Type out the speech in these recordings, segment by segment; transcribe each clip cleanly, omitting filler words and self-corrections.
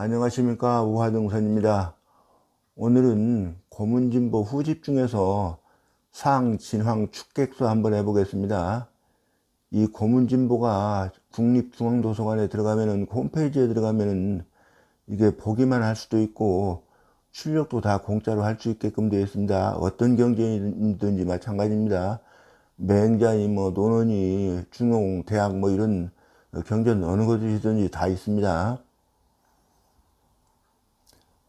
안녕하십니까, 우화동선입니다. 오늘은 고문진보 후집 중에서 상진황 축객서 한번 해보겠습니다. 이 고문진보가 국립중앙도서관에 들어가면은, 홈페이지에 들어가면은 이게 보기만 할 수도 있고 출력도 다 공짜로 할 수 있게끔 되어 있습니다. 어떤 경전이든지 마찬가지입니다. 맹자니 뭐 논어니 중용 대학 뭐 이런 경전 어느 것이든지 다 있습니다.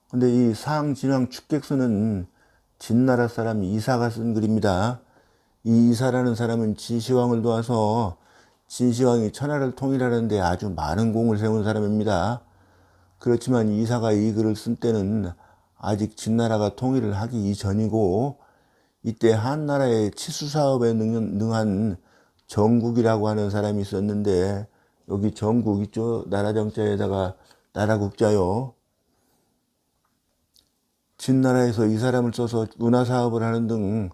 근데 이 상진왕 축객서는 진나라 사람 이사가 쓴 글입니다. 이 이사라는 사람은 진시황을 도와서 진시황이 천하를 통일하는데 아주 많은 공을 세운 사람입니다. 그렇지만 이사가 이 글을 쓴 때는 아직 진나라가 통일을 하기 이전이고, 이때 한나라의 치수사업에 능한 정국이라고 하는 사람이 있었는데, 여기 정국 있죠? 나라정자에다가 나라국자요. 진나라에서 이 사람을 써서 운하사업을 하는 등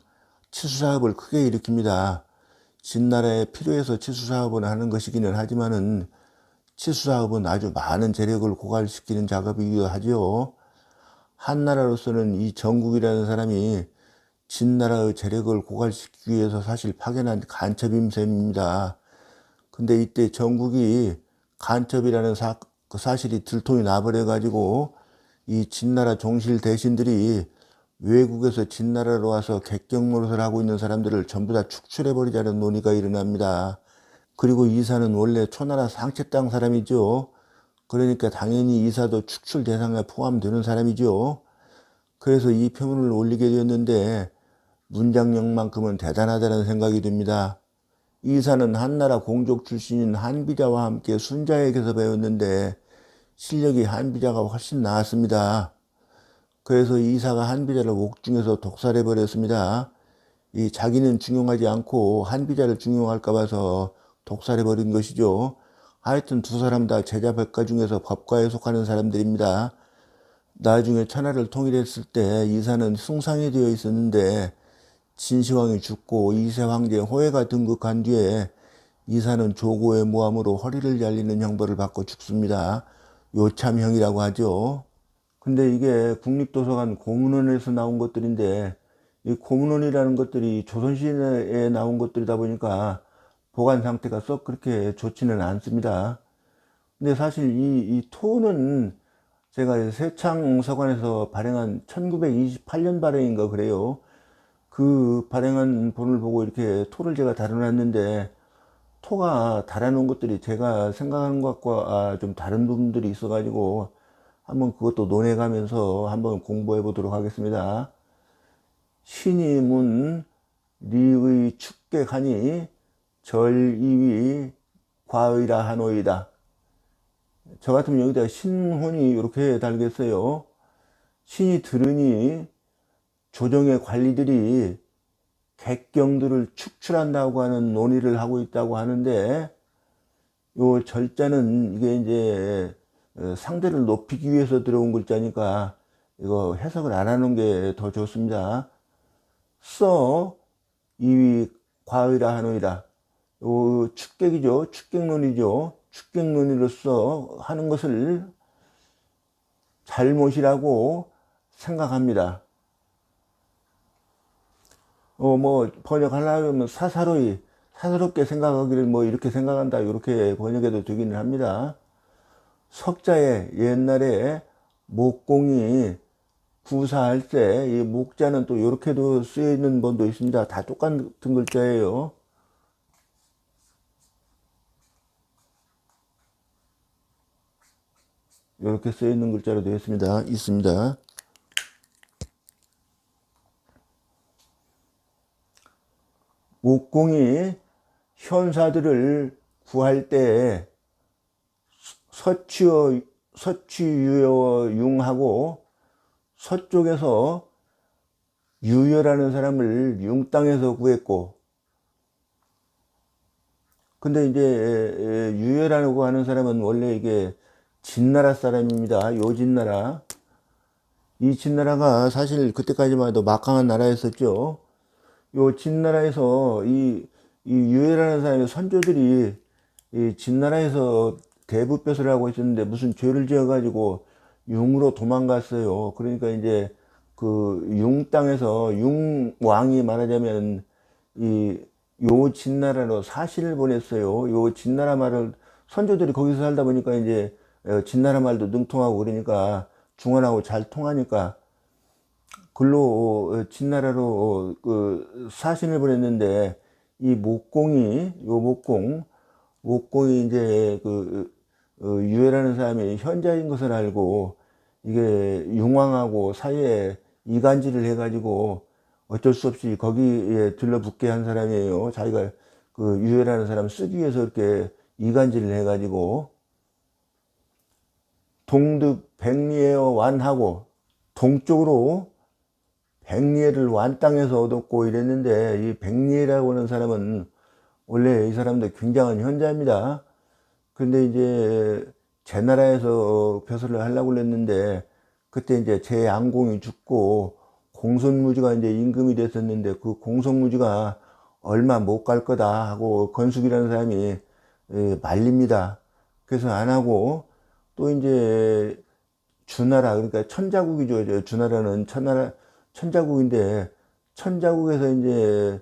치수사업을 크게 일으킵니다. 진나라에 필요해서 치수사업을 하는 것이기는 하지만은 치수사업은 아주 많은 재력을 고갈시키는 작업이기도 하지요. 한나라로서는 이 정국이라는 사람이 진나라의 재력을 고갈시키기 위해서 사실 파견한 간첩인 셈입니다. 근데 이때 정국이 간첩이라는 그 사실이 들통이 나버려가지고 이 진나라 종실 대신들이 외국에서 진나라로 와서 객경 노릇을 하고 있는 사람들을 전부 다 축출해버리자는 논의가 일어납니다. 그리고 이사는 원래 초나라 상체 땅 사람이죠. 그러니까 당연히 이사도 축출 대상에 포함되는 사람이죠. 그래서 이 표문을 올리게 되었는데 문장력만큼은 대단하다는 생각이 듭니다. 이사는 한나라 공족 출신인 한비자와 함께 순자에게서 배웠는데 실력이 한비자가 훨씬 나았습니다. 그래서 이사가 한비자를 옥중에서 독살해 버렸습니다. 이 자기는 중용하지 않고 한비자를 중용할까 봐서 독살해 버린 것이죠. 하여튼 두 사람 다 제자백가 중에서 법가에 속하는 사람들입니다. 나중에 천하를 통일했을 때 이사는 숭상이 되어 있었는데 진시황이 죽고 이세 황제 호해가 등극한 뒤에 이사는 조고의 모함으로 허리를 잘리는 형벌을 받고 죽습니다. 요참형이라고 하죠. 근데 이게 국립도서관 고문원에서 나온 것들인데, 이 고문원이라는 것들이 조선시대에 나온 것들이다 보니까 보관 상태가 썩 그렇게 좋지는 않습니다. 근데 사실 이 토는 제가 세창서관에서 발행한 1928년 발행인가 그래요. 그 발행한 본을 보고 이렇게 토를 제가 다뤄놨는데, 토가 달아놓은 것들이 제가 생각하는 것과 좀 다른 부분들이 있어가지고 한번 그것도 논해가면서 한번 공부해 보도록 하겠습니다. 신이문 리의 축객하니 절이위 과의라 하노이다. 저 같으면 여기다 신혼이 이렇게 달겠어요. 신이 들으니 조정의 관리들이 객경들을 축출한다고 하는 논의를 하고 있다고 하는데, 요 절자는 이게 이제 상대를 높이기 위해서 들어온 글자니까 이거 해석을 안 하는 게 더 좋습니다. 써 이위 과의라 하노이다. 요 축객이죠. 축객론이죠. 축객론이로서 하는 것을 잘못이라고 생각합니다. 뭐 번역하려면 사사롭게 생각하기를 뭐 이렇게 생각한다, 이렇게 번역해도 되기는 합니다. 석자에 옛날에 목공이 구사할 때 이 목자는 또 이렇게도 쓰여 있는 번도 있습니다. 다 똑같은 글자예요. 이렇게 쓰여 있는 글자로 되어 있습니다. 목공이 현사들을 구할 때 서취유여 융하고, 서쪽에서 유여라는 사람을 융땅에서 구했고, 근데 이제 유여라고 하는 사람은 원래 이게 진나라 사람입니다. 요진나라. 이 진나라가 사실 그때까지만 해도 막강한 나라였었죠. 요 진나라에서 이 유해라는 사람의 선조들이 이 진나라에서 대부벼슬을 하고 있었는데 무슨 죄를 지어가지고 융으로 도망갔어요. 그러니까 이제 그 융 땅에서 융 왕이 말하자면 이 요 진나라로 사신을 보냈어요. 요 진나라 말을 선조들이 거기서 살다 보니까 이제 진나라 말도 능통하고 그러니까 중원하고 잘 통하니까 글로 진나라로 그 사신을 보냈는데 이 목공이 요 목공이 이제 그 유해라는 사람이 현자인 것을 알고 이게 융왕하고 사이에 이간질을 해가지고 어쩔 수 없이 거기에 들러붙게 한 사람이에요. 자기가 그 유해라는 사람 쓰기 위해서 이렇게 이간질을 해가지고 동득 백리에어 완하고 동쪽으로 백리에를 완 땅에서 얻었고 이랬는데 이 백리에라고 하는 사람은 원래 이 사람도 굉장한 현자입니다. 근데 이제 제 나라에서 벼슬을 하려고 그랬는데 그때 이제 제 양공이 죽고 공손무지가 이제 임금이 됐었는데 그 공손무지가 얼마 못 갈 거다 하고 건숙이라는 사람이 말립니다. 그래서 안 하고 또 이제 주나라 그러니까 천자국이죠. 주나라는 천자국인데 천자국에서 이제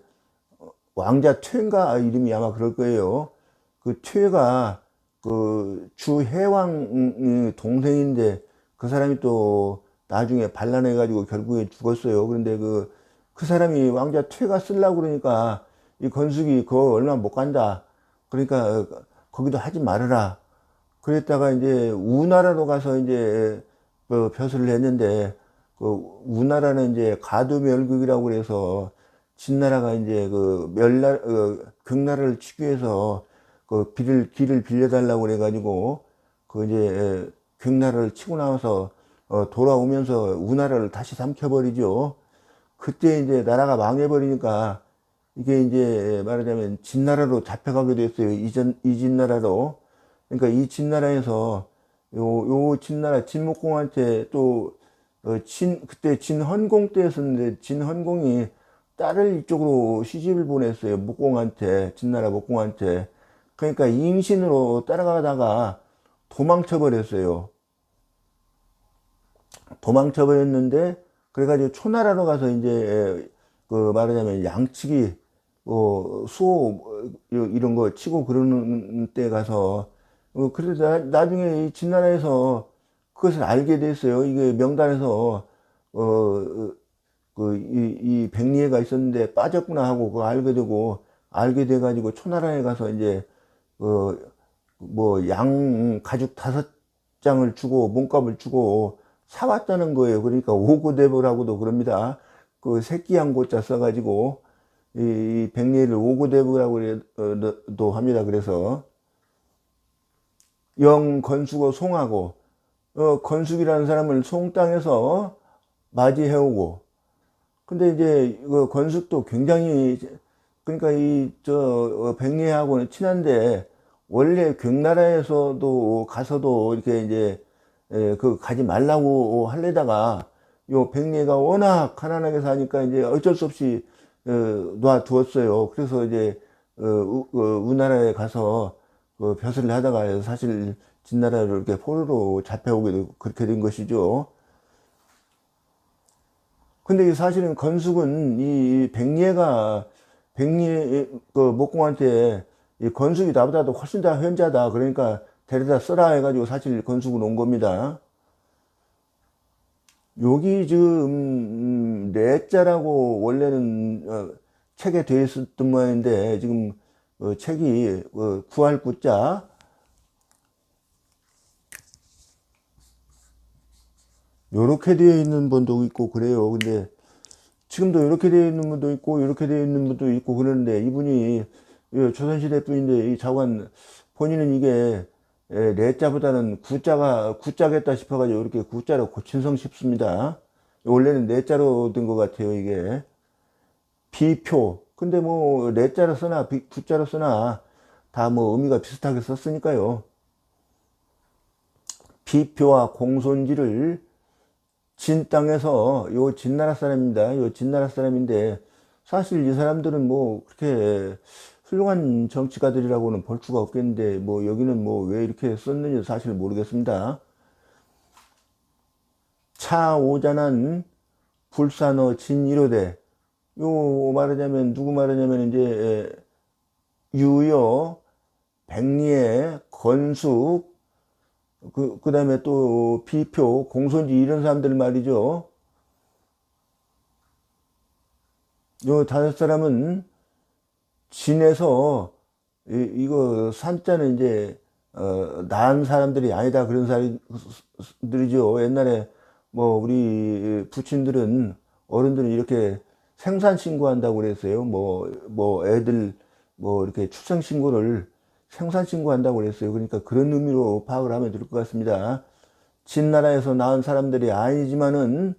왕자 퇴인가 이름이 아마 그럴 거예요. 그 퇴가 그 주해왕 동생인데 그 사람이 또 나중에 반란해 가지고 결국에 죽었어요. 그런데 그 사람이 왕자 퇴가 쓰려고 그러니까 이 건숙이 그거 얼마 못 간다. 그러니까 거기도 하지 말아라. 그랬다가 이제 우나라로 가서 이제 그 벼슬을 했는데 그 우나라는 이제 가두멸국이라고 그래서 진나라가 이제 경나라를 치기 위해서 그 길을 빌려달라고 그래가지고 그 이제 경나라를 치고 나와서 돌아오면서 우나라를 다시 삼켜버리죠. 그때 이제 나라가 망해버리니까 이게 이제 말하자면 진나라로 잡혀가게 됐어요. 이진나라로. 그러니까 이 진나라에서 요 진나라 진목공한테 또 그때 진헌공 때였었는데 진헌공이 딸을 이쪽으로 시집을 보냈어요. 진나라 목공한테. 그러니까 임신으로 따라가다가 도망쳐 버렸어요. 도망쳐 버렸는데 그래가지고 초나라로 가서 이제 그 말하자면 양치기 수호 이런 거 치고 그러는 때 가서 그래서 나중에 이 진나라에서 그것을 알게 됐어요. 이게 명단에서 이 백리해가 있었는데 빠졌구나 하고 그거 알게 돼가지고 초나라에 가서 이제 뭐 양 가죽 5장을 주고 몸값을 주고 사왔다는 거예요. 그러니까 오고대보라고도 그럽니다. 그 새끼 양고자 써가지고 이 백리해를 오고대보라고도 합니다. 그래서 영 건숙어 송하고 건숙이라는 사람을 송 땅에서 맞이해오고 근데 이제 그 건숙도 굉장히 그러니까 백리하고는 친한데 원래 경나라에서도 가서도 이렇게 이제 가지 말라고 하려다가 요 백리가 워낙 가난하게 사니까 이제 어쩔 수 없이 놔두었어요. 그래서 이제 우나라에 가서 벼슬을 하다가 사실 진나라로 이렇게 포로로 잡혀오게 되고 그렇게 된 것이죠. 근데 사실은 건숙은 이 백리해 목공한테 이 건숙이 나보다도 훨씬 더 현자다. 그러니까 데려다 써라 해가지고 사실 건숙은 온 겁니다. 여기 지금 내자라고 원래는 책에 되어 있었던 모양인데 지금 책이 구할 구자 요렇게 되어 있는 분도 있고 그래요. 근데 지금도 이렇게 되어 있는 분도 있고 이렇게 되어 있는 분도 있고 그러는데 이분이 조선시대 분인데 이 자관 본인은 이게 내자보다는 구자겠다 싶어가지고 이렇게 구자로 고친성 싶습니다. 원래는 내자로 된 것 같아요. 이게 비표 근데 뭐 내자로 쓰나 구자로 쓰나 다 뭐 의미가 비슷하게 썼으니까요. 비표와 공손지를 진 땅에서 요 진나라 사람입니다. 요 진나라 사람인데 사실 이 사람들은 뭐 그렇게 훌륭한 정치가들이라고는 볼 수가 없겠는데 뭐 여기는 뭐 왜 이렇게 썼는지 사실 모르겠습니다. 차오잔한 불사너 진이로되. 요 말하자면 누구 말하냐면 이제 유여, 백리에, 건숙, 그 다음에 또 비표, 공손지 이런 사람들 말이죠. 요 다섯 사람은 진에서 이거 산자는 이제 나은 사람들이 아니다 그런 사람들이죠. 옛날에 뭐 우리 부친들은 어른들은 이렇게 생산 신고한다고 그랬어요. 뭐 애들 뭐 이렇게 출생 신고를 생산 신고한다고 그랬어요. 그러니까 그런 의미로 파악을 하면 될 것 같습니다. 진나라에서 낳은 사람들이 아니지만은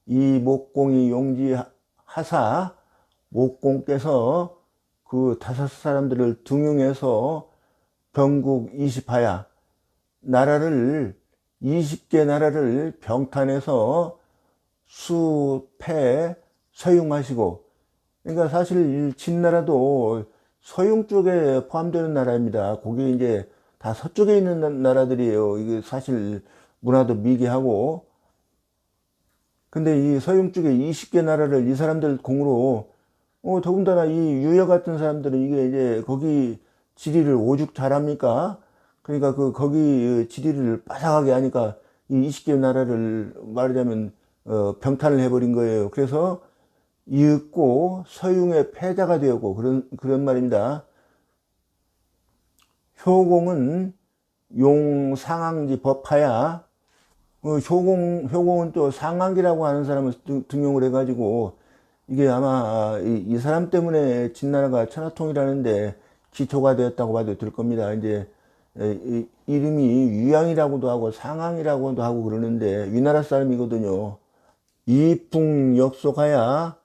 이 목공이 용지하사 목공께서 그 다섯 사람들을 등용해서 병국 20하야 나라를 20개 나라를 병탄해서 수패 서용하시고, 그러니까 사실 진나라도 서용 쪽에 포함되는 나라입니다. 거기 이제 다 서쪽에 있는 나라들이에요. 이게 사실 문화도 미개하고. 근데 이 서용 쪽에 20개 나라를 이 사람들 공으로 더군다나 이 유여 같은 사람들은 이게 이제 거기 지리를 오죽 잘합니까? 그러니까 거기 지리를 빠삭하게 하니까 이 20개 나라를 말하자면 병탄을 해버린 거예요. 그래서 이윽고 서융의 패자가 되었고 그런 말입니다. 효공은 용상항지 법하야. 효공은 또 상항기라고 하는 사람을 등용을 해가지고 이게 아마 이 사람 때문에 진나라가 천하통일하는데 기초가 되었다고 봐도 될 겁니다. 이제 이름이 유양이라고도 하고 상항이라고도 하고 그러는데 위나라 사람이거든요. 이풍역속하야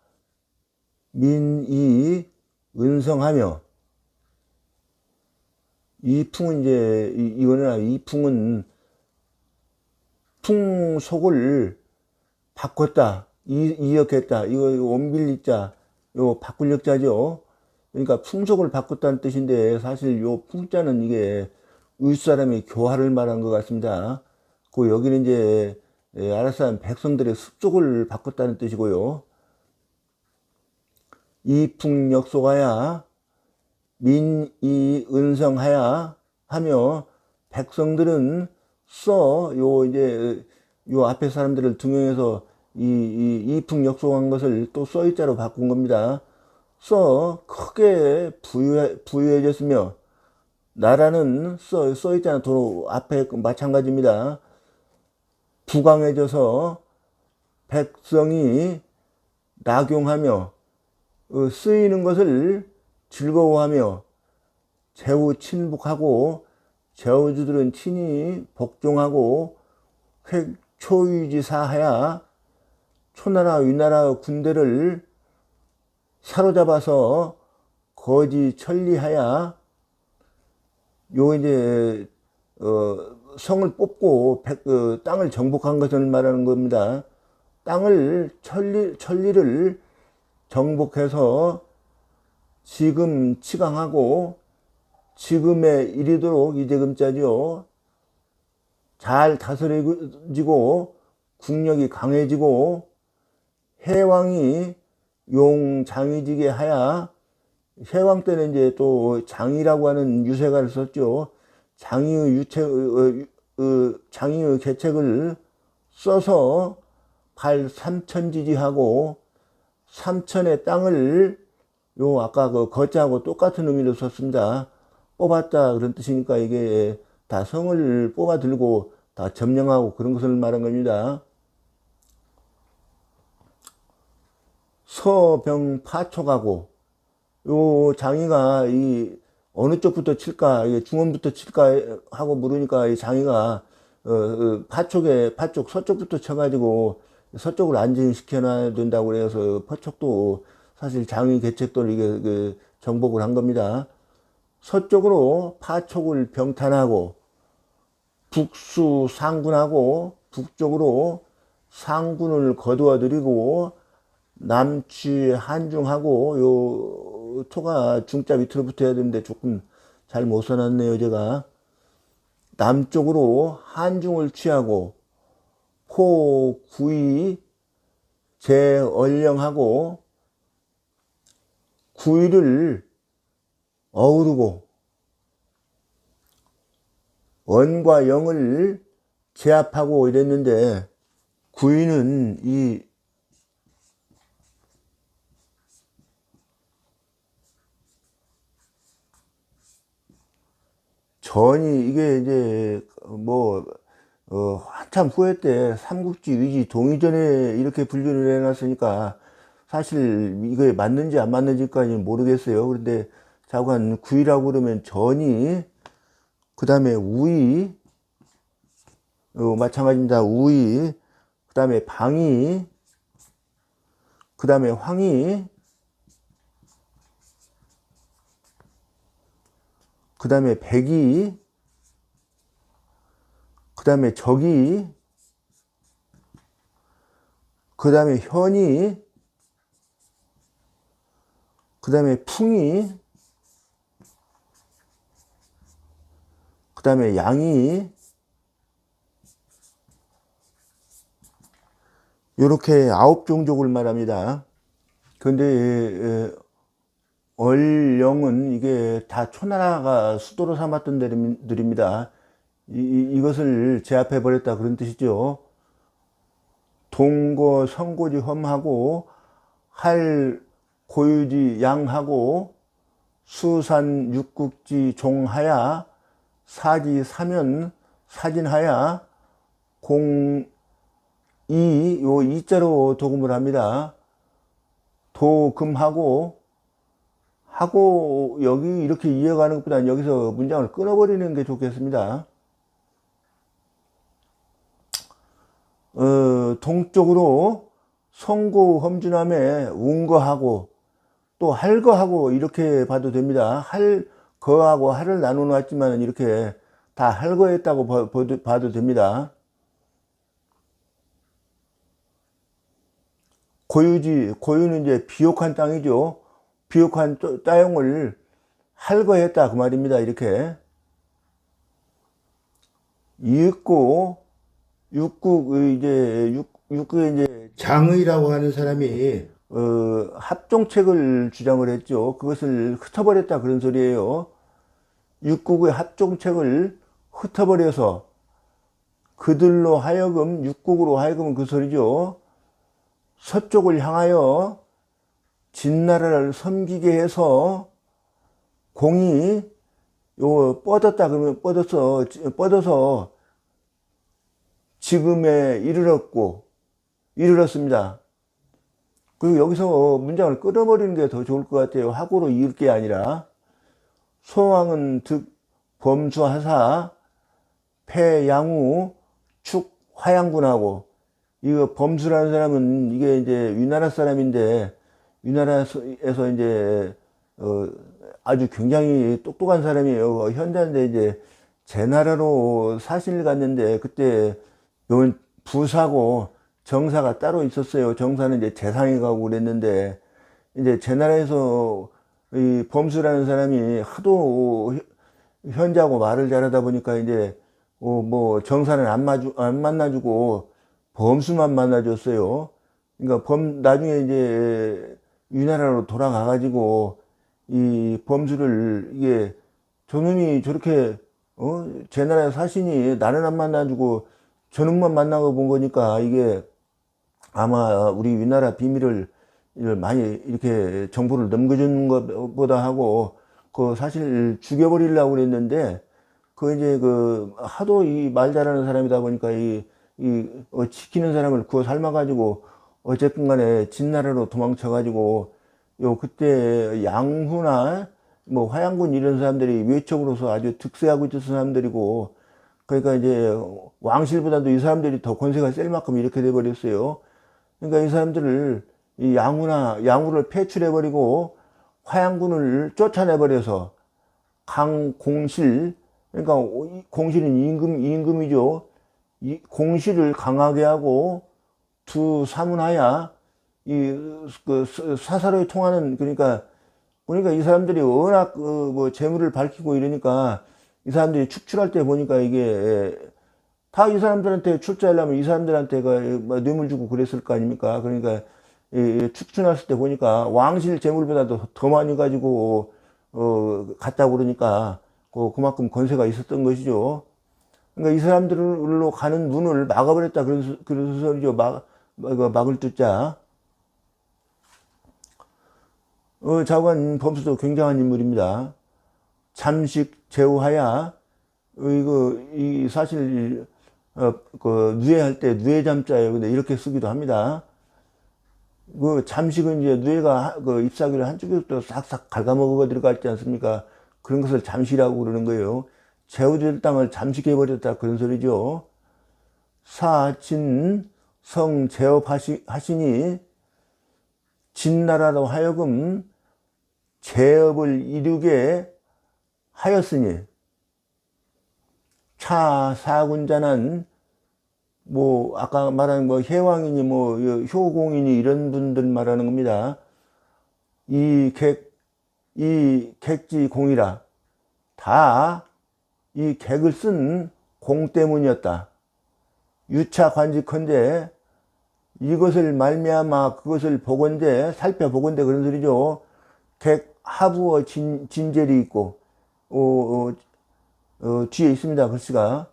민이 은성하며. 이풍은 이제 이풍은 풍속을 바꿨다, 이역했다. 이거 옮길자, 요 바꿀 역자죠. 그러니까 풍속을 바꿨다는 뜻인데 사실 요 풍자는 이게 윗사람이 교화를 말한 것 같습니다. 여기는 이제 아랫사람 백성들의 습속을 바꿨다는 뜻이고요. 이풍역속하야 민이 은성하야 하며 백성들은 요 앞에 사람들을 등용해서 이풍역속한 것을 또 써이자로 바꾼 겁니다. 크게 부유해졌으며 나라는 써있잖아. 도로 앞에 마찬가지입니다. 부강해져서 백성이 낙용하며 쓰이는 것을 즐거워하며 제후 친복하고 제후주들은 친히 복종하고 획초유지사하야 초나라 위나라 군대를 사로잡아서 거지 천리하야. 요 이제 성을 뽑고 땅을 정복한 것을 말하는 겁니다. 땅을 천리를 정복해서 지금 치강하고 지금에 이르도록 이제금자죠. 잘 다스려지고 국력이 강해지고 해왕이 용장이지게 하야. 해왕 때는 이제 또 장이라고 하는 유세가를 썼죠. 장이의 계책을 써서 삼천지지하고 삼천의 땅을 아까 거자하고 똑같은 의미로 썼습니다. 뽑았다 그런 뜻이니까 이게 다 성을 뽑아 들고 다 점령하고 그런 것을 말한 겁니다. 서병파촉하고 요 장이가 어느 쪽부터 칠까, 중원부터 칠까 하고 물으니까 이 장이가 파촉 서쪽부터 쳐가지고 서쪽으로 안진시켜 놔야 된다고 그래서 파촉도 사실 장의 계책도를 이게 정복을 한 겁니다. 서쪽으로 파촉을 병탄하고 북수 상군하고 북쪽으로 상군을 거두어 들이고 남취 한중하고 요 토가 중자 밑으로 붙어야 되는데 조금 잘 못 써놨네요 제가. 남쪽으로 한중을 취하고 코, 구이, 재얼령하고 구이를 어우르고 언과 영을 제압하고 이랬는데, 구이는 이 전이 이게 이제 뭐 한참 후에 때 삼국지 위지 동의전에 이렇게 분류를 해놨으니까 사실 이게 맞는지 안 맞는지까지는 모르겠어요. 그런데 자관 구이라고 그러면 전이, 그 다음에 우이, 마찬가지입니다. 우이, 그 다음에 방이, 그 다음에 황이, 그 다음에 백이, 그 다음에 적이, 그 다음에 현이, 그 다음에 풍이, 그 다음에 양이, 요렇게 9종족을 말합니다. 근데 얼령은 이게 다 초나라가 수도로 삼았던 데들입니다. 이것을 제압해 버렸다 그런 뜻이죠. 동거 성고지 험하고 할 고유지 양하고 수산 육국지 종하야 사지 사면 사진하야 공이, 요 이자로 도금을 합니다. 도금하고 하고 여기 이렇게 이어가는 것보다는 여기서 문장을 끊어버리는 게 좋겠습니다. 동쪽으로 성고 험준함에 운거하고 또 할거하고 이렇게 봐도 됩니다. 할거하고 할을 나눠 놨지만 이렇게 다 할거했다고 봐도 됩니다. 고유지, 고유는 이제 비옥한 땅이죠. 비옥한 땅을 할거했다 그 말입니다. 이렇게 이윽고 육국의 이제 장의라고 하는 사람이 합종책을 주장을 했죠. 그것을 흩어버렸다 그런 소리예요. 육국의 합종책을 흩어버려서 그들로 하여금, 육국으로 하여금은 그 소리죠. 서쪽을 향하여 진나라를 섬기게 해서 공이 뻗었다 그러면 뻗어서 지금에 이르렀습니다. 그리고 여기서 문장을 끊어버리는 게 더 좋을 것 같아요. 하고로 이을 게 아니라 소왕은 득 범수하사 패양우 축 화양군하고, 이거 범수라는 사람은 이게 이제 위나라 사람인데, 위나라에서 이제 아주 굉장히 똑똑한 사람이에요. 현자인데 이제 제나라로 사신을 갔는데 그때 요건 부사고 정사가 따로 있었어요. 정사는 이제 재상에 가고 그랬는데, 이제 제나라에서 이 범수라는 사람이 하도 현자하고 말을 잘하다 보니까 이제 뭐 정사는 안 만나주고 범수만 만나줬어요. 그러니까 나중에 이제 위나라로 돌아가 가지고 이 범수를, 이게 저놈이 저렇게 제나라 사신이 나는 안 만나주고 저놈만 만나고 본 거니까, 이게 아마 우리 위나라 비밀을 많이 이렇게 정보를 넘겨주는 것보다 하고 그 사실 죽여버리려고 그랬는데, 그 이제 그 하도 이 말 잘하는 사람이다 보니까 지키는 사람을 구워 삶아가지고 어쨌든 간에 진나라로 도망쳐가지고 그때 양후나 뭐 화양군 이런 사람들이 외척으로서 아주 득세하고 있었던 사람들이고, 그러니까 이제 왕실보다도 이 사람들이 더 권세가 셀 만큼 이렇게 돼버렸어요. 그러니까 이 사람들을 이 양후를 폐출해버리고 화양군을 쫓아내버려서 강공실, 그러니까 공실은 임금이죠. 이 공실을 강하게 하고 두 사문하야, 그 사사로이 통하는, 그러니까 이 사람들이 워낙 뭐 재물을 밝히고 이러니까 이 사람들이 축출할 때 보니까 이게 다 이 사람들한테 출자하려면 이 사람들한테 뭐 뇌물 주고 그랬을 거 아닙니까? 그러니까 축춘했을 때 보니까 왕실 재물보다도 더 많이 가지고 갔다고 그러니까 그만큼 권세가 있었던 것이죠. 그러니까 이 사람들로 가는 문을 막아버렸다 그런 소리죠. 막을 뚫자. 자관 범수도 굉장한 인물입니다. 잠식 제후하야 이 사실 누에할 때 누에잠자예요. 근데 이렇게 쓰기도 합니다. 잠식은 이제 누에가 잎사귀를 한쪽에서 싹싹 갉아먹어 들어갔지 않습니까? 그런 것을 잠시라고 그러는 거예요. 제후될 땅을 잠식해버렸다 그런 소리죠. 사진 성 제업하시니 진나라로 하여금 제업을 이루게 하였으니 차사군자는 뭐 아까 말한 뭐 해왕이니 뭐 효공이니 이런 분들 말하는 겁니다. 이 객지공이라 다 이 객을 쓴 공 때문이었다. 유차관직헌데 이것을 말미암아 그것을 보건대 살펴보건대 그런 소리죠. 객 하부어 진젤이 있고 뒤에 있습니다. 글씨가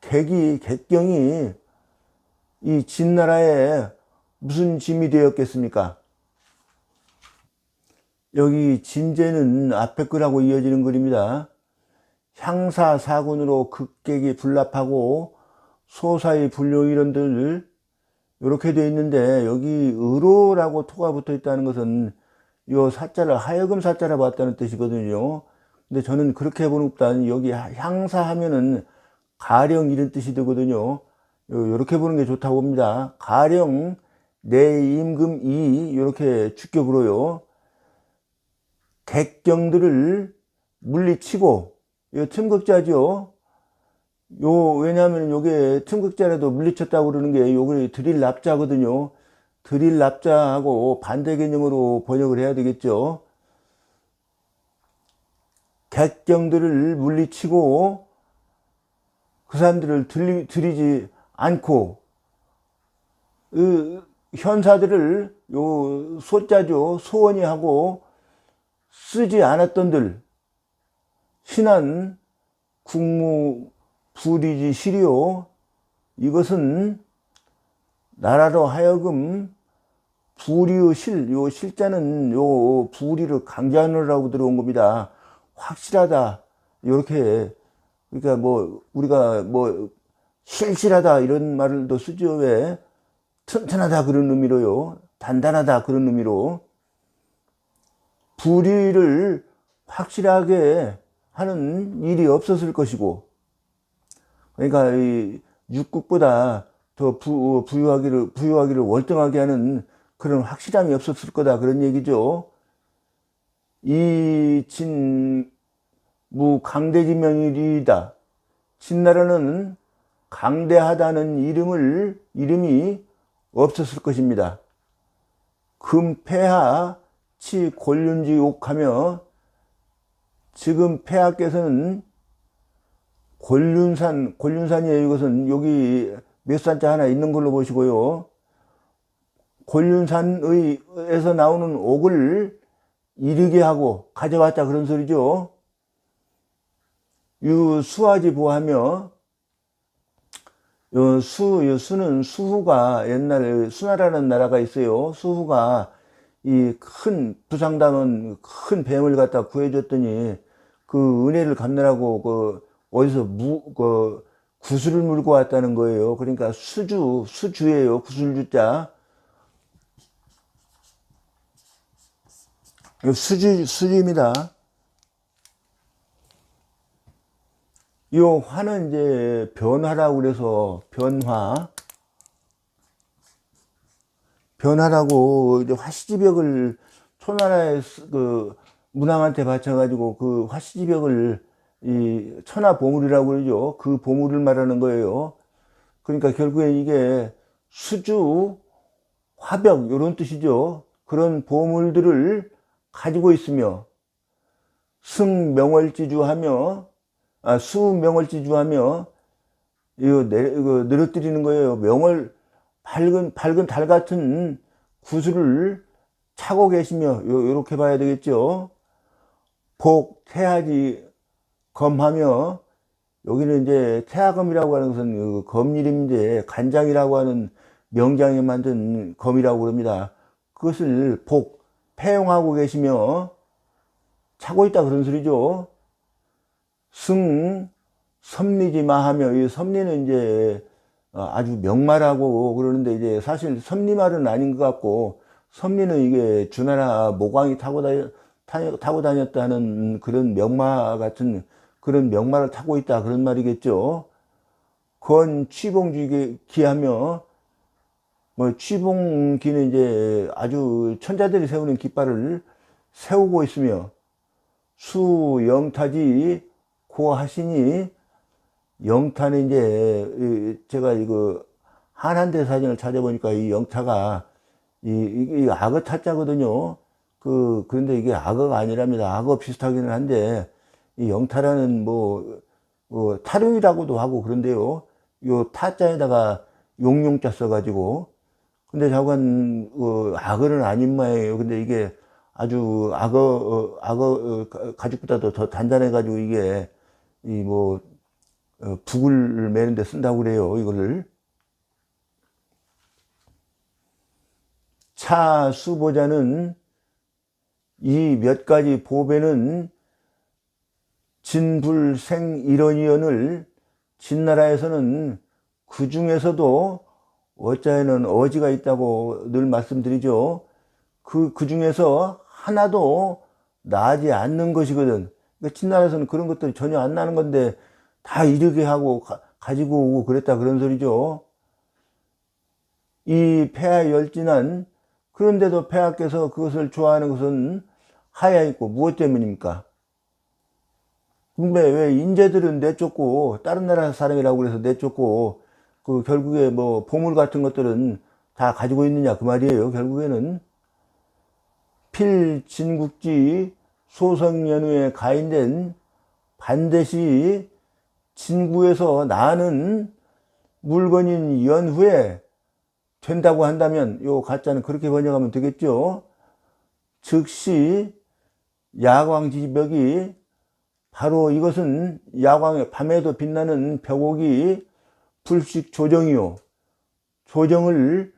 객경이 이 진나라에 무슨 짐이 되었겠습니까? 여기 진제는 앞에 글하고 이어지는 글입니다. 향사사군으로 극객이 불납하고 소사의 불용 이런들 이렇게 되어 있는데 여기 의로라고 토가 붙어 있다는 것은 요 사자를 하여금 사자라 봤다는 뜻이거든요. 근데 저는 그렇게 보는 여기 향사하면은 가령 이런 뜻이 되거든요. 이렇게 보는 게 좋다고 봅니다. 가령 내 임금이 이렇게 주격으로요. 객경들을 물리치고 이 틈극자죠. 왜냐하면 요게 틈극자라도 물리쳤다고 그러는 게 요게 드릴 납자거든요. 드릴 납자하고 반대 개념으로 번역을 해야 되겠죠. 객경들을 물리치고 그 사람들을 들이지 않고 현사들을 요 소자죠. 소원이 하고 쓰지 않았던들 신한 국무 불이지 시리오 이것은 나라로 하여금 불이의 요 실자는 요 불이를 강조하느라고 들어온 겁니다. 확실하다 이렇게 그러니까 뭐 우리가 뭐 실실하다 이런 말도 쓰죠. 왜 튼튼하다 그런 의미로요. 단단하다 그런 의미로 불의를 확실하게 하는 일이 없었을 것이고 그러니까 이 육국보다 더 부유하기를 월등하게 하는 그런 확실함이 없었을 거다 그런 얘기죠. 이 진무 강대지명이리이다. 진나라는 강대하다는 이름이 없었을 것입니다. 금폐하 치 곤륜지 옥하며 지금 폐하께서는 곤륜산이에요. 이것은 여기 몇 산자 하나 있는 걸로 보시고요. 곤륜산에서 나오는 옥을 이르게 하고 가져왔다 그런 소리죠. 수하지 보하며 수는 수후가 옛날에 수나라는 나라가 있어요. 수후가 이 큰 부상 당한 큰 뱀을 갖다 구해줬더니 그 은혜를 갚느라고 어디서 구슬을 물고 왔다는 거예요. 그러니까 수주예요. 구슬주자. 수주입니다. 이 화는 이제 변화라고 그래서 변화라고 이제 화시지벽을 초나라의 문왕한테 바쳐가지고 그 화시지벽을 이 천하보물이라고 그러죠. 그 보물을 말하는 거예요. 그러니까 결국에 이게 수주, 화벽 이런 뜻이죠. 그런 보물들을 가지고 있으며 수명월지주하며 이거 늘어뜨리는 거예요. 명월 밝은 달 같은 구슬을 차고 계시며, 요렇게 봐야 되겠죠. 복, 태하지, 검하며, 여기는 이제 태하검이라고 하는 것은 그 검일인데, 간장이라고 하는 명장에 만든 검이라고 그럽니다. 그것을 복, 폐용하고 계시며, 차고 있다 그런 소리죠. 승, 섭리지마 하며, 이 섭리는 이제 아주 명말하고 그러는데, 이제 사실 섭리말은 아닌 것 같고, 섭리는 이게 주나라 모광이 타고 다녔다는 그런 명마 같은 그런 명마를 타고 있다 그런 말이겠죠. 건 취봉기하며, 뭐 취봉기는 이제 아주 천자들이 세우는 깃발을 세우고 있으며, 수영타지 고하시니, 영타는 이제 제가 이거 한한대 사진을 찾아보니까 이 영타가 이 악어 타자거든요. 그런데 이게 악어가 아니랍니다. 악어 비슷하기는 한데, 이 영타라는 타령이라고도 하고 그런데요. 요 타자에다가 용용자 써가지고. 근데 저건, 악어는 아닌 모양이에요. 근데 이게 아주 악어 가죽보다도 더 단단해가지고 이게, 북을 매는데 쓴다고 그래요. 이거를. 차 수보자는 이 몇 가지 보배는 진불생 일원이언을 진나라에서는 그 중에서도 어짜에는 어지가 있다고 늘 말씀드리죠. 그 중에서 하나도 나지 않는 것이거든. 그러니까 진나라에서는 그런 것들이 전혀 안 나는 건데 다 이르게 하고 가지고 오고 그랬다 그런 소리죠. 이 폐하 열진한, 그런데도 폐하께서 그것을 좋아하는 것은 하야 있고 무엇 때문입니까? 근데 왜 인재들은 내쫓고 다른 나라 사람이라고 그래서 내쫓고 결국에 보물 같은 것들은 다 가지고 있느냐 그 말이에요. 결국에는 필진국지 소성연후에 가인된, 반드시 진구에서 나는 물건인 연후에 된다고 한다면 요 가짜는 그렇게 번역하면 되겠죠. 즉시 야광지벽이, 바로 이것은 야광에 밤에도 빛나는 벽옥이 불식 조정이요, 조정을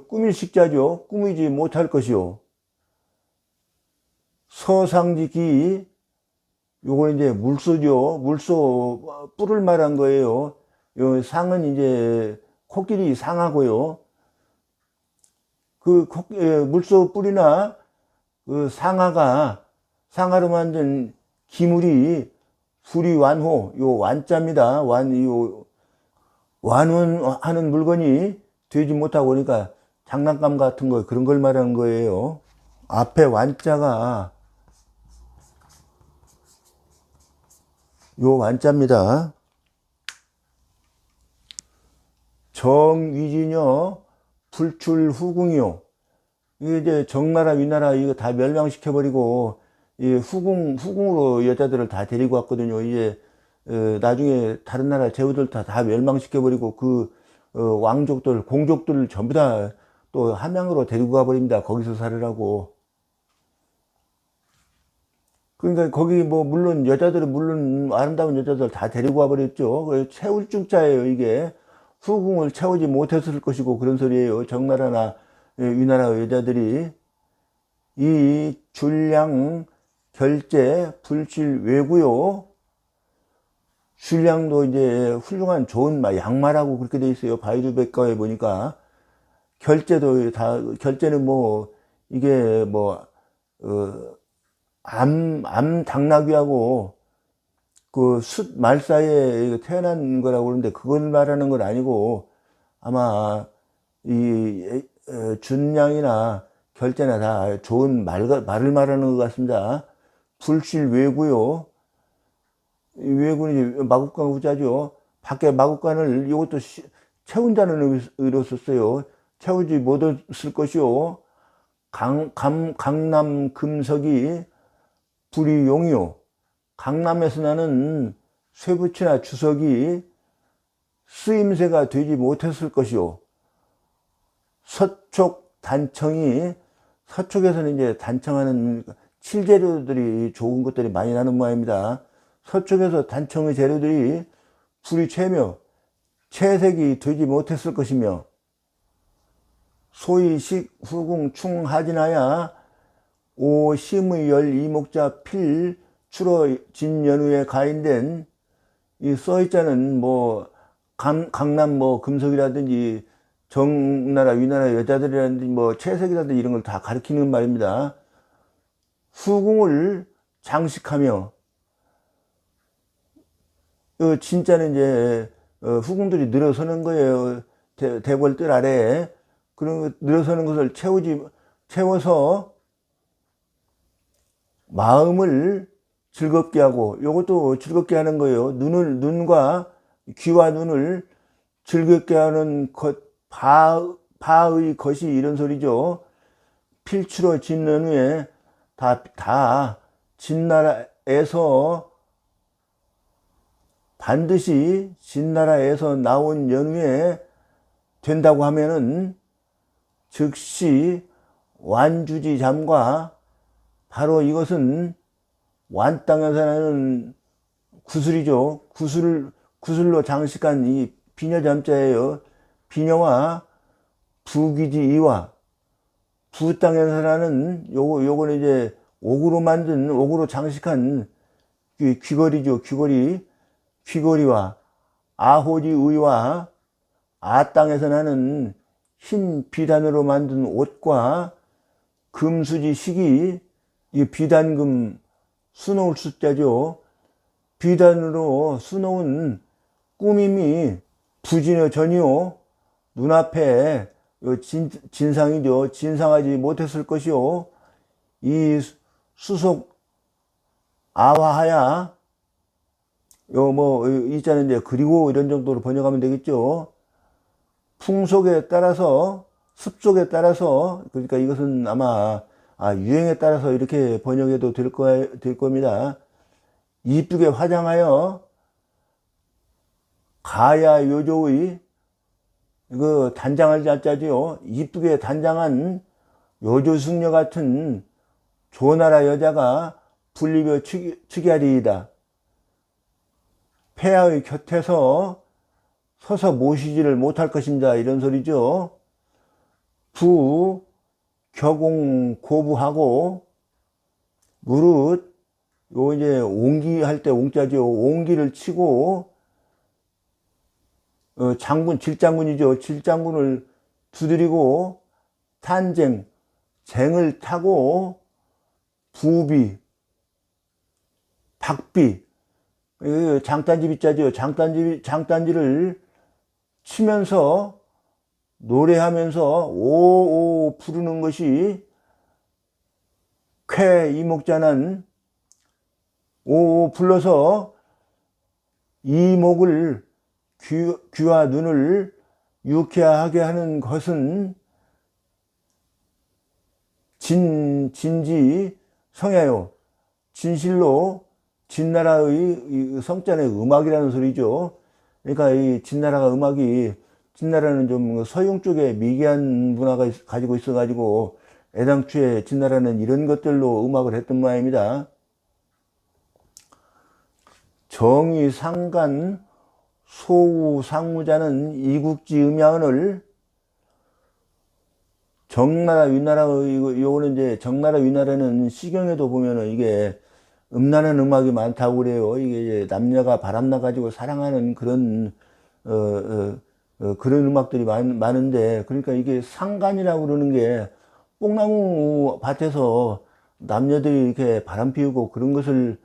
꾸밀 식자죠. 꾸미지 못할 것이요. 서상지기, 요건 이제 물소죠. 물소 뿔을 말한 거예요. 요 상은 이제 코끼리 상하고요. 물소 뿔이나 상하로 만든 기물이 불이완호, 요 완자입니다. 완원하는 물건이 되지 못하고, 그러니까 장난감 같은 거, 그런 걸 말하는 거예요. 앞에 완자가 요 완자입니다. 정위진여 불출후궁이요. 이게 이제 정나라 위나라 이거 다 멸망시켜버리고 이 후궁으로 여자들을 다 데리고 왔거든요. 이제 나중에 다른 나라 제후들 다 멸망시켜버리고 왕족들, 공족들을 전부 다 또 함양으로 데리고 가버립니다. 거기서 살으라고. 그러니까 거기 물론 여자들은, 물론 아름다운 여자들 다 데리고 와버렸죠. 채울 중자예요. 이게 후궁을 채우지 못했을 것이고 그런 소리예요. 정나라나 위나라 여자들이. 이 줄량 결제 불실 외구요. 줄량도 이제 훌륭한 좋은 양말하고 그렇게 돼 있어요. 바이두백과에 보니까. 결제도 결제는 이게 암 당나귀하고 숫 말 사이에 태어난 거라고 그러는데 그걸 말하는 건 아니고, 아마 준량이나 결제나 다 좋은 말을 말하는 것 같습니다. 불실 외구요. 외구는 마국간 후자죠. 밖에 마국간을 이것도 채운다는 의미로 썼어요. 채우지 못했을 것이요. 강남 금석이 불이용이요. 강남에서 나는 쇠붙이나 주석이 쓰임새가 되지 못했을 것이요. 서촉 단청이, 서촉에서는 이제 단청하는 칠재료들이 좋은 것들이 많이 나는 모양입니다. 서촉에서 단청의 재료들이 불이 채며 채색이 되지 못했을 것이며, 소위 식 후궁 충하진하야 오 심의 열 이목자 필 추러 진연후에 가인된, 이 써있자는 뭐 강남 뭐 금속이라든지 정나라 위나라 여자들이라든지 뭐 채색이라든지 이런 걸 다 가리키는 말입니다. 후궁을 장식하며, 진짜는 이제 후궁들이 늘어서는 거예요. 대궐 뜰 아래에. 그런 늘어서는 것을 채워서 마음을 즐겁게 하고, 요것도 즐겁게 하는 거예요. 눈과 귀와 눈을 즐겁게 하는 것, 바의 것이 이런 소리죠. 필추로 짓는 후에 다 진나라에서, 반드시 진나라에서 나온 연후에 된다고 하면은 즉시 완주지잠과, 바로 이것은 완땅에서 나는 구슬이죠. 구슬로 장식한 이 비녀잠자예요. 비녀와 부귀지이와, 부땅에서 나는 요거는 이제 옥으로 장식한 귀걸이죠. 귀걸이와 아호지의와, 아땅에서 나는 흰 비단으로 만든 옷과 금수지 식이, 이 비단금 수놓을 숫자죠. 비단으로 수놓은 꾸밈이 부진의 전이요, 눈앞에 진상이죠. 진상하지 못했을 것이요. 이 수속 아화하야, 이자는 이제 그리고 이런 정도로 번역하면 되겠죠. 풍속에 따라서, 습속에 따라서, 그러니까 이것은 아마 유행에 따라서 이렇게 번역해도 될 겁니다. 이쁘게 화장하여 가야 요조의, 이거 단장할 자자지요. 이쁘게 단장한 요조승려 같은 조나라 여자가 불리벼 축야리이다. 폐하의 곁에서 서서 모시지를 못할 것입니다. 이런 소리죠. 격옹 고부하고, 무릇 요 이제 옹기할 때 옹자죠. 옹기를 치고, 질장군이죠. 질장군을 두드리고, 쟁을 타고, 박비, 장단지 비자죠. 장단지를 치면서 노래하면서 오오 부르는 것이 쾌 이목자는, 오오 불러서 이목을, 귀와 눈을 유쾌하게 하는 것은 진지 성야요. 진실로 진나라의 성자의 음악이라는 소리죠. 그러니까 이 진나라는 좀 서양 쪽에 미개한 문화가 가지고 있어가지고, 애당초에 진나라는 이런 것들로 음악을 했던 모양입니다. 정의 상간 소우 상무자는 이국지 음야언을, 정나라 위나라, 요거는 이제 정나라 위나라는 시경에도 보면은 이게 음란한 음악이 많다고 그래요. 이게 이제 남녀가 바람나 가지고 사랑하는 그런 그런 음악들이 많은데, 그러니까 이게 상간이라고 그러는 게 뽕나무 밭에서 남녀들이 이렇게 바람 피우고 그런 것을,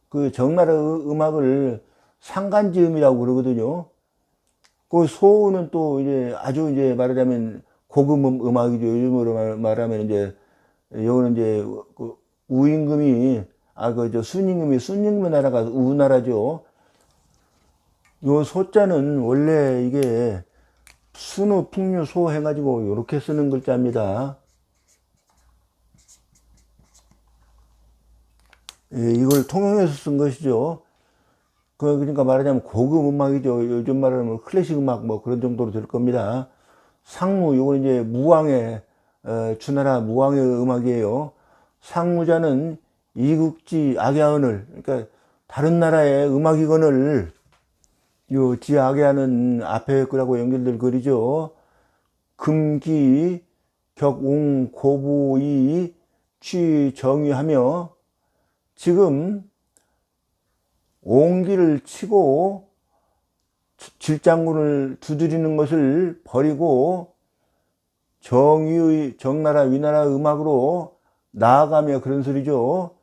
그 정나라 음악을 상간지음이라고 그러거든요. 그 소우는 또 이제 아주 이제 말하자면 고급 음악이죠. 요즘으로 말하면 이제 요거는 이제 그 우임금이, 순임금의 나라가 우나라죠. 요 소자는 원래 이게 순우 풍류 소 해가지고 요렇게 쓰는 글자입니다. 예, 이걸 통용해서 쓴 것이죠. 그러니까 말하자면 고급 음악이죠. 요즘 말하면 클래식 음악 뭐 그런 정도로 될 겁니다. 상무, 요건 이제 무왕의, 주나라 무왕의 음악이에요. 상무자는 이국지 악야언을, 그러니까 다른 나라의 음악이건을 요 지악야는 앞에 거라고 연결될 거리죠. 금기, 격옹, 고보이, 취정위하며 지금 옹기를 치고 질장군을 두드리는 것을 버리고 정의의 정나라 위나라 음악으로 나아가며 그런 소리죠.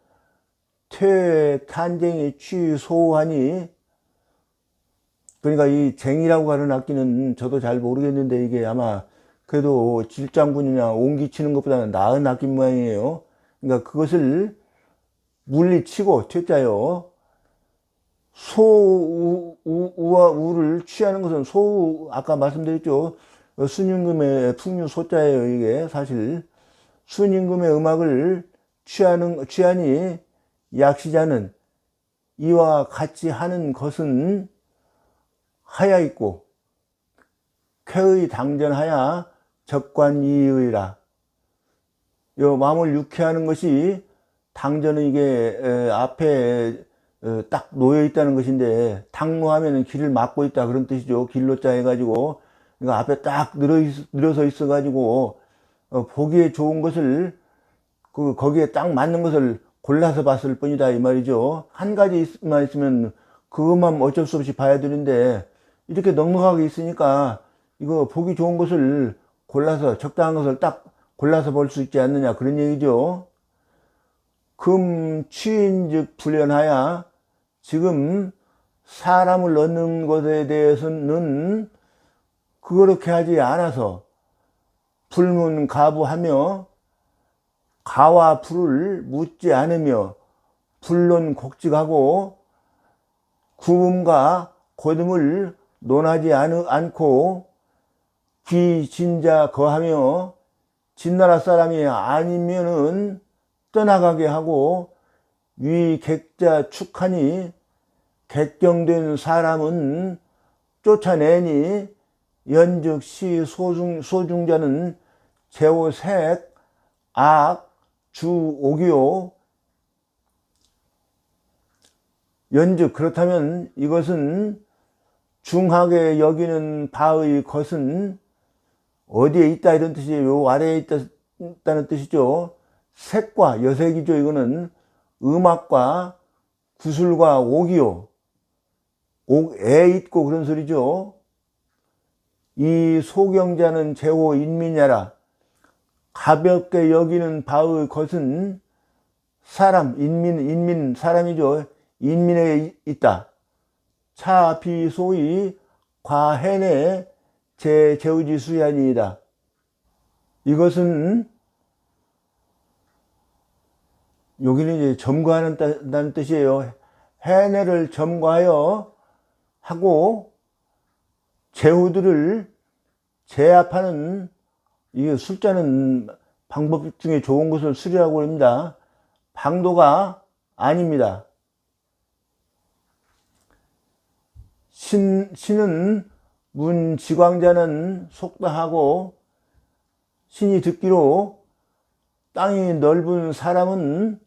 퇴 탄쟁이 취소하니, 그러니까 이 쟁이라고 하는 악기는 저도 잘 모르겠는데 이게 아마 그래도 질장군이나 옹기 치는 것보다는 나은 악기 모양이에요. 그러니까 그것을 물리치고 퇴자요. 소우와 우를 취하는 것은 소우, 아까 말씀드렸죠. 순임금의 풍류 소자예요. 이게 사실 순임금의 음악을 취하니 약시자는 이와 같이 하는 것은 하야 있고 쾌의 당전하야 적관이의라. 요 마음을 유쾌하는 것이 당전은 이게 앞에 딱 놓여 있다는 것인데, 당무하면은 길을 막고 있다 그런 뜻이죠. 길로자 해가지고, 그러니까 앞에 딱 늘어서 있어가지고 보기에 좋은 것을 거기에 딱 맞는 것을 골라서 봤을 뿐이다 이 말이죠. 한 가지만 있으면 그것만 어쩔 수 없이 봐야 되는데 이렇게 넉넉하게 있으니까 이거 보기 좋은 것을 골라서 적당한 것을 딱 골라서 볼 수 있지 않느냐 그런 얘기죠. 금 취인즉 불련하야, 지금 사람을 넣는 것에 대해서는 그렇게 하지 않아서 불문가부하며 가와 불을 묻지 않으며 불론 곡직하고 구음과 고듬을 논하지 않고 귀진자 거하며 진나라 사람이 아니면은 떠나가게 하고 위객자 축하니 객경된 사람은 쫓아내니 연즉시 소중자는 제오색 악 주옥이요. 연즉 그렇다면 이것은 중하게 여기는 바의 것은 어디에 있다 이런 뜻이에요. 요 아래에 있다는 뜻이죠. 색과 여색이죠. 이거는 음악과 구술과 옥이요. 옥에 있고 그런 소리죠. 이 소경자는 제호 인민야라. 가볍게 여기는 바의 것은 사람, 인민 사람이죠. 인민에 있다. 차비소이 과해내 제우지 수야니이다. 이것은 여기는 이제 점거하는 뜻이에요. 해내를 점거하여 하고 제후들을 제압하는, 이 술자는 방법 중에 좋은 것을 술이라고 합니다. 방도가 아닙니다. 신은 문지광자는 속다하고, 신이 듣기로 땅이 넓은 사람은,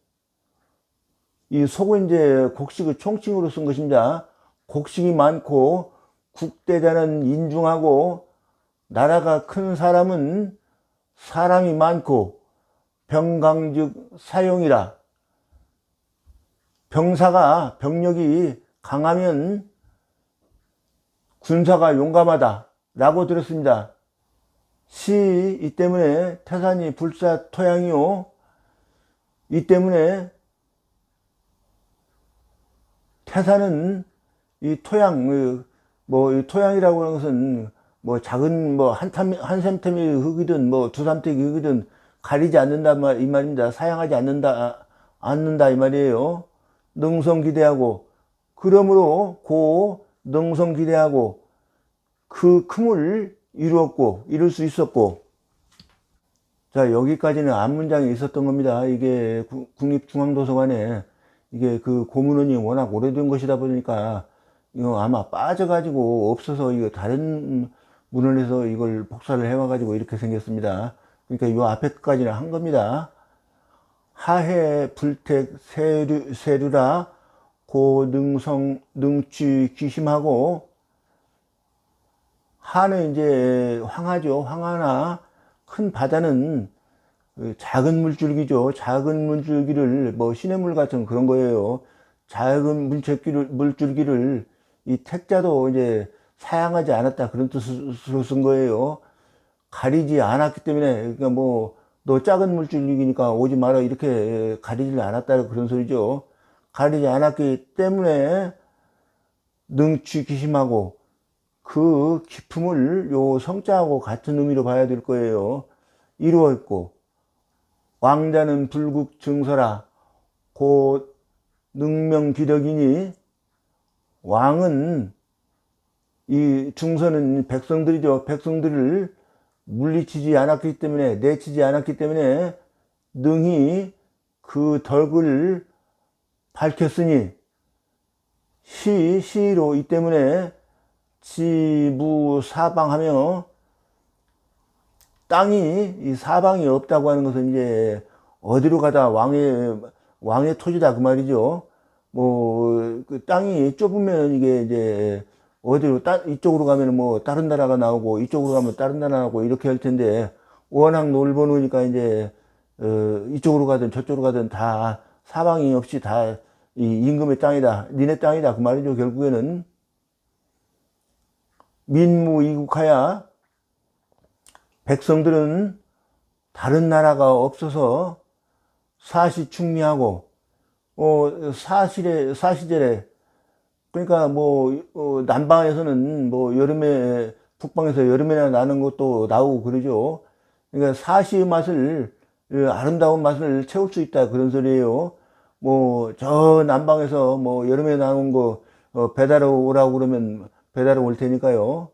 이 속은 이제 곡식의 총칭으로 쓴 것입니다. 곡식이 많고 국대자는 인중하고, 나라가 큰 사람은 사람이 많고 병강즉 사용이라. 병력이 강하면 군사가 용감하다 라고 들었습니다. 이 때문에 태산이 불사 토양이요. 이 때문에 태산은 이 토양, 이 토양이라고 하는 것은 작은 한 샘템의 흙이든 두 삼택의 흙이든 가리지 않는다 이 말입니다. 사양하지 않는다 이 말이에요. 능성기대하고, 그러므로 고 능성기대하고 그 큼을 이룰 수 있었고. 자, 여기까지는 앞문장에 있었던 겁니다. 이게 국립중앙도서관에 이게 그 고문원이 워낙 오래된 것이다 보니까 이거 아마 빠져가지고 없어서 이거 다른 문헌에서 이걸 복사를 해와가지고 이렇게 생겼습니다. 그러니까 요 앞에까지는 한 겁니다. 하해 불택 세류라 고능성 능취 귀심하고, 하는 이제 황하죠. 황하나 큰 바다는 작은 물줄기죠. 작은 물줄기를 뭐 시냇물 같은 그런 거예요. 작은 물줄기를 이 택자도 이제 사양하지 않았다 그런 뜻으로 쓴 거예요. 가리지 않았기 때문에, 그러니까 뭐 너 작은 물줄기니까 오지 마라 이렇게 가리지 않았다 그런 소리죠. 가리지 않았기 때문에 능취 기심하고, 그 기품을 요 성자하고 같은 의미로 봐야 될 거예요. 이루어 있고, 왕자는 불국 증서라 곧 능명기덕이니, 왕은 이 중서는 백성들이죠. 백성들을 물리치지 않았기 때문에, 내치지 않았기 때문에 능히 그 덕을 밝혔으니, 시로 이 때문에 지무사방하며, 땅이 이 사방이 없다고 하는 것은 이제 어디로 가다 왕의 토지다 그 말이죠. 뭐 그 땅이 좁으면 이게 이제 어디로 이쪽으로 가면 뭐 다른 나라가 나오고 이쪽으로 가면 다른 나라 나오고 이렇게 할 텐데, 워낙 넓어 놓으니까 이제 이쪽으로 가든 저쪽으로 가든 다 사방이 없이 다 이 임금의 땅이다, 니네 땅이다 그 말이죠. 결국에는 민무이국하야, 백성들은 다른 나라가 없어서 사시충미하고, 사시제래, 그러니까 뭐 남방에서는 뭐 여름에, 북방에서 여름에나 나는 것도 나오고 그러죠. 그러니까 사시의 맛을, 아름다운 맛을 채울 수 있다 그런 소리예요. 뭐 저 남방에서 뭐 여름에 나온 거 배달하러 오라고 그러면 배달을 올 테니까요.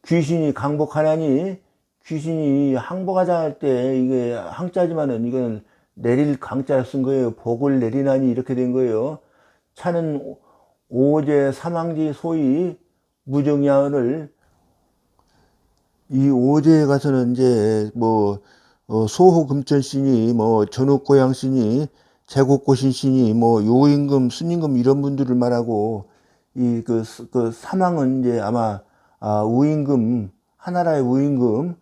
귀신이 강복하나니, 귀신이 항복하자 할 때 이게 항자지만은 이건 내릴 강자 쓴 거예요. 복을 내리나니 이렇게 된 거예요. 차는 오제 사망지 소위 무정야언을, 이 오제에 가서는 이제 뭐 소호금천신이, 뭐 전옥고양신이, 제곡고신신이, 뭐 요임금, 순임금 이런 분들을 말하고, 이 그 사망은 이제 아마 우임금, 하나라의 우임금,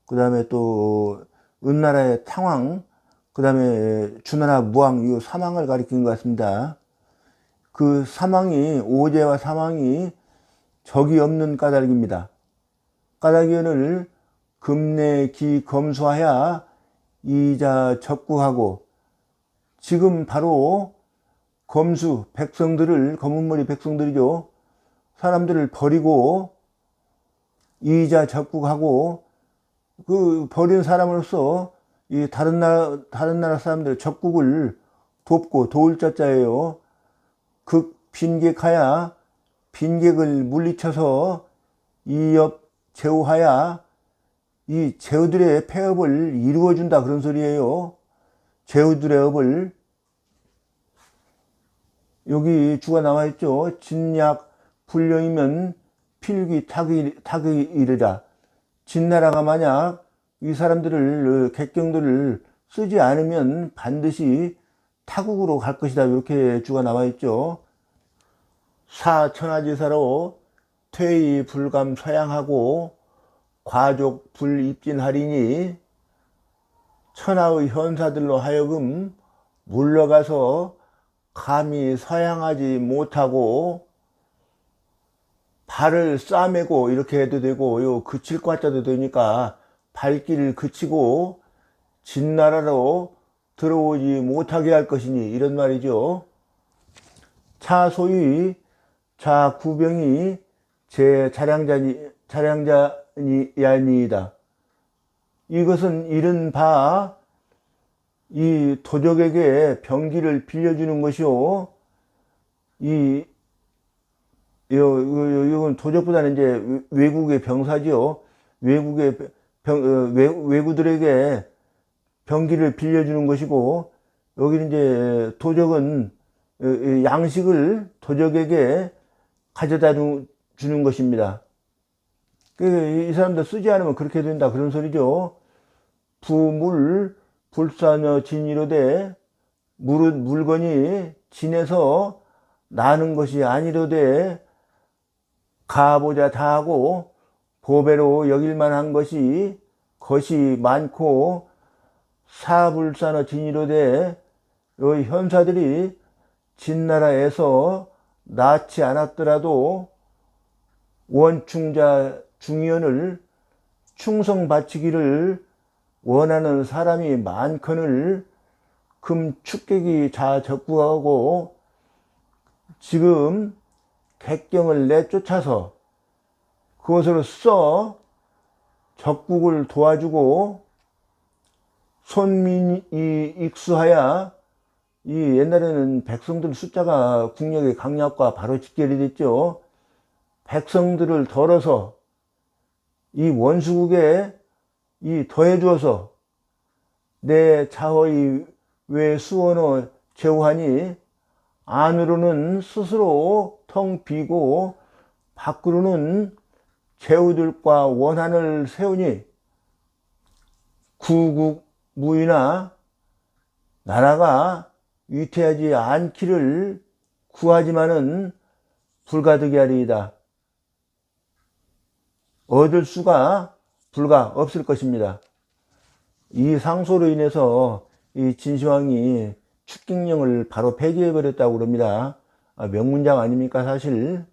그 다음에 또 은나라의 탕왕, 그 다음에 주나라 무왕, 이 사망을 가리키는 것 같습니다. 그 사망이, 오제와 사망이 적이 없는 까닭입니다. 까닭이언을 금내기 검수하야 이자 적구하고, 지금 바로 검수, 백성들을, 검은머리 백성들이죠. 사람들을 버리고 이자 적국하고, 그 버린 사람으로서 이 다른 나라 사람들 적국을 돕고, 도울 자자예요. 극 빈객하야, 빈객을 물리쳐서 이업 제후하야, 이 제후들의 폐업을 이루어준다 그런 소리예요. 제후들의 업을, 여기 주가 나와 있죠. 진약 불령이면 필기 타기이르라. 진나라가 만약 이 사람들을, 객경들을 쓰지 않으면 반드시 타국으로 갈 것이다, 이렇게 주가 나와 있죠. 사천하지사로 퇴위 불감 서양하고 과족 불입진하리니, 천하의 현사들로 하여금 물러가서 감히 서양하지 못하고 발을 싸매고 이렇게 해도 되고, 요 그칠 과자도 되니까 발길을 그치고 진나라로 들어오지 못하게 할 것이니, 이런 말이죠. 차 소위 자 구병이 제 차량자니이다. 이것은 이른바 이 도적에게 병기를 빌려주는 것이요, 이건 도적보다는 이제 외국의 병사지요. 외구들에게 병기를 빌려주는 것이고, 여기 이제 도적은 도적에게 가져다 주는 것입니다. 이 사람들 쓰지 않으면 그렇게 된다 그런 소리죠. 부물 불사녀 진이로되 물건이 진에서 나는 것이 아니로되 가보자 다하고 보배로 여길만한 것이 많고 사불사녀 진이로되 이 현사들이 진나라에서 낳지 않았더라도 원충자 중의원을 충성 바치기를 원하는 사람이 많거늘 금축객이 자적구하고 지금 객경을 내쫓아서 그것으로 써 적국을 도와주고 손민이 익수하여 이 옛날에는 백성들 숫자가 국력의 강약과 바로 직결이 됐죠. 백성들을 덜어서 이 원수국에 더해 주어서 내 자허의 왜 수원어 제후하니 안으로는 스스로 텅 비고 밖으로는 제후들과 원한을 세우니 구국무이나 나라가 위태하지 않기를 구하지만은 불가득이 하리이다. 얻을 수가 불가 없을 것입니다. 이 상소로 인해서 이 진시황이 축객령을 바로 폐기해 버렸다고 그럽니다. 명문장 아닙니까 사실.